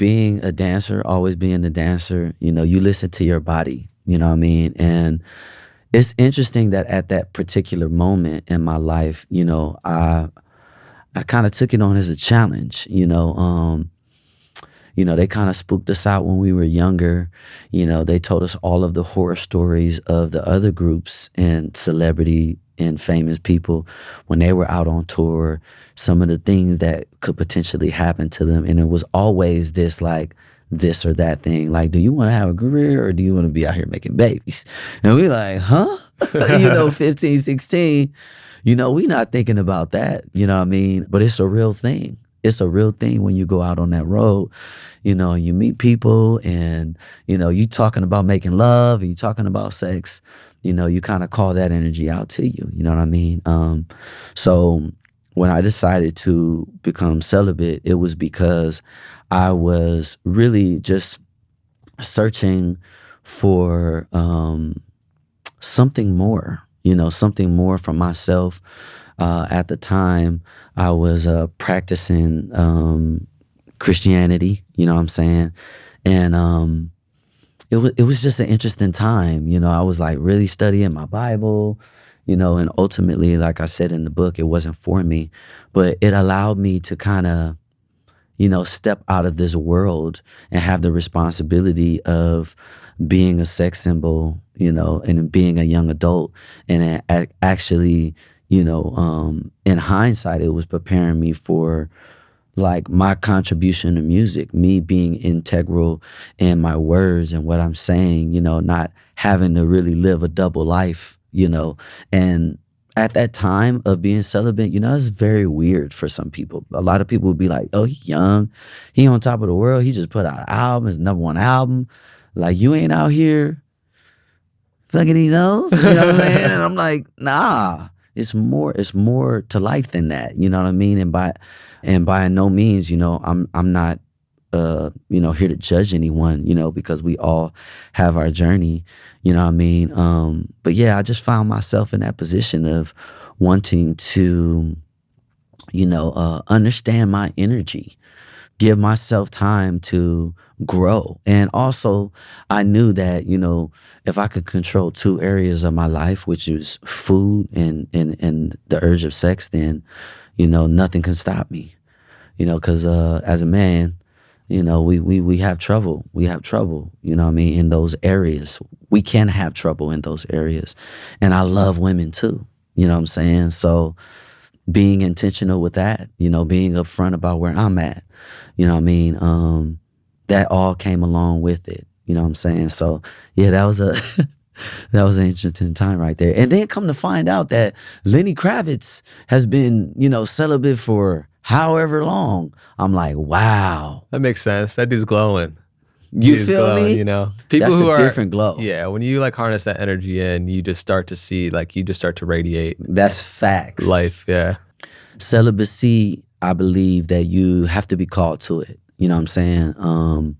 being a dancer, always being a dancer, you listen to your body, you know what I mean? And it's interesting that at that particular moment in my life, I kind of took it on as a challenge, they kind of spooked us out when we were younger. They told us all of the horror stories of the other groups and celebrity and famous people when they were out on tour, some of the things that could potentially happen to them. And it was always this like this or that thing. Like, do you want to have a career or do you want to be out here making babies? And we like, huh? 15, 16, we not thinking about that, you know what I mean? But it's a real thing. It's a real thing when you go out on that road, and you meet people and, you talking about making love and you talking about sex, you kind of call that energy out to you. You know what I mean? So when I decided to become celibate, it was because I was really just searching for something more, something more for myself. At the time, I was practicing Christianity, you know what I'm saying? And it was just an interesting time. I was like really studying my Bible, and ultimately, like I said in the book, it wasn't for me, but it allowed me to kind of, step out of this world and have the responsibility of being a sex symbol, and being a young adult. And actually, in hindsight, it was preparing me for like my contribution to music, me being integral in my words and what I'm saying, not having to really live a double life, and at that time of being celibate, it's very weird for some people. A lot of people would be like, oh, he young, he on top of the world, he just put out an album, his #1 album, like you ain't out here fucking these hoes, you know what I'm saying? And I'm like, nah. It's more to life than that, you know what I mean? And by no means, I'm not here to judge anyone, because we all have our journey, you know what I mean? But yeah, I just found myself in that position of wanting to, understand my energy, give myself time to grow. And also I knew that, if I could control 2 areas of my life, which is food and the urge of sex, then, nothing can stop me, because as a man, we have trouble. We have trouble, you know what I mean, in those areas. We can have trouble in those areas. And I love women too, you know what I'm saying? So being intentional with that, being upfront about where I'm at, you know what I mean? That all came along with it, you know what I'm saying? So yeah, that was an interesting time right there. And then come to find out that Lenny Kravitz has been, celibate for however long. I'm like, wow. That makes sense. That dude's glowing. You feel me? People That's who a are different glow. Yeah, when you like harness that energy in, you just start to see, like, you just start to radiate. That's facts. Life, yeah. Celibacy, I believe that you have to be called to it. You know what I'm saying?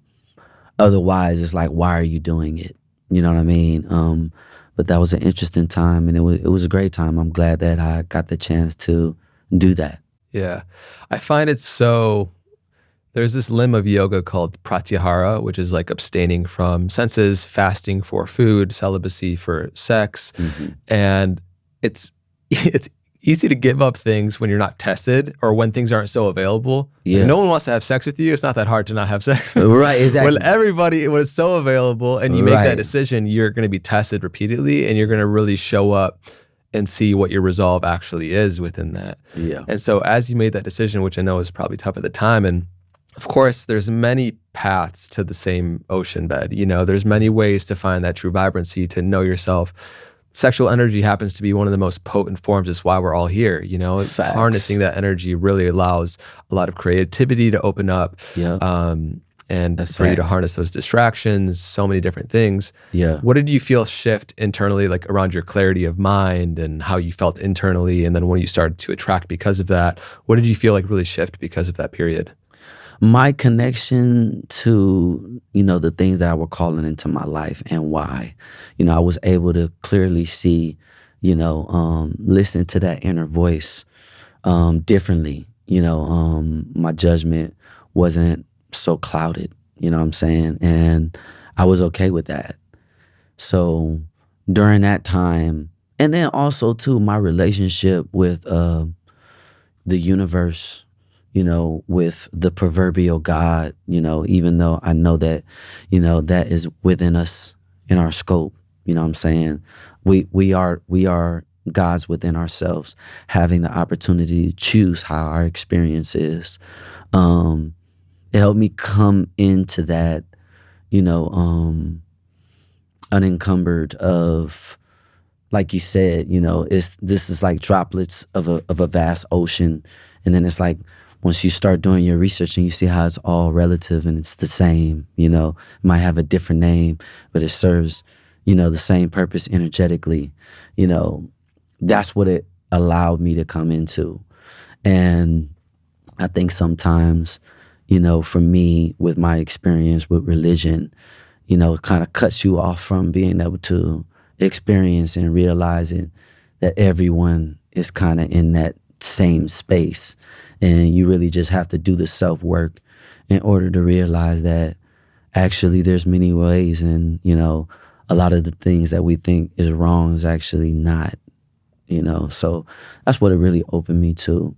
Otherwise, it's like, why are you doing it? You know what I mean? But that was an interesting time, and it was a great time. I'm glad that I got the chance to do that. Yeah, I find it so. There's this limb of yoga called pratyahara, which is like abstaining from senses, fasting for food, celibacy for sex. Mm-hmm. And it's easy to give up things when you're not tested or when things aren't so available. Yeah. Like, no one wants to have sex with you. It's not that hard to not have sex. Right, exactly. When it's so available and you make that decision, you're going to be tested repeatedly and you're going to really show up and see what your resolve actually is within that. Yeah. And so as you made that decision, which I know was probably tough at the time, and of course, there's many paths to the same ocean bed. There's many ways to find that true vibrancy, to know yourself. Sexual energy happens to be one of the most potent forms. It's why we're all here. Facts. Harnessing that energy really allows a lot of creativity to open up. Yeah. And That's for you to facts. harness those distractions, so many different things. Yeah. What did you feel shift internally, like around your clarity of mind and how you felt internally? And then when you started to attract because of that, what did you feel like really shift because of that period? My connection to, the things that I were calling into my life and why, I was able to clearly see, listen to that inner voice differently. My judgment wasn't so clouded, you know what I'm saying? And I was okay with that. So during that time, and then also too, my relationship with the universe, with the proverbial God, even though I know that, that is within us in our scope, you know what I'm saying? We are gods within ourselves, having the opportunity to choose how our experience is. It helped me come into that, you know, unencumbered of, like you said, this is like droplets of a vast ocean. And then it's like once you start doing your research and you see how it's all relative and it's the same, it might have a different name, but it serves, the same purpose energetically, that's what it allowed me to come into. And I think sometimes, for me, with my experience with religion, it kind of cuts you off from being able to experience and realizing that everyone is kind of in that same space. And you really just have to do the self work in order to realize that actually there's many ways, and, a lot of the things that we think is wrong is actually not, So that's what it really opened me to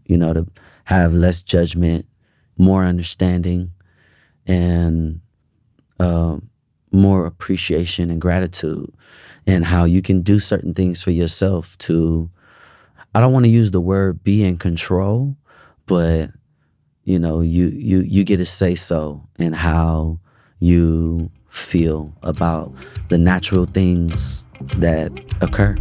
have less judgment, more understanding, and more appreciation and gratitude, and how you can do certain things for yourself to, I don't want to use the word be in control, but you get to say so in how you feel about the natural things that occur.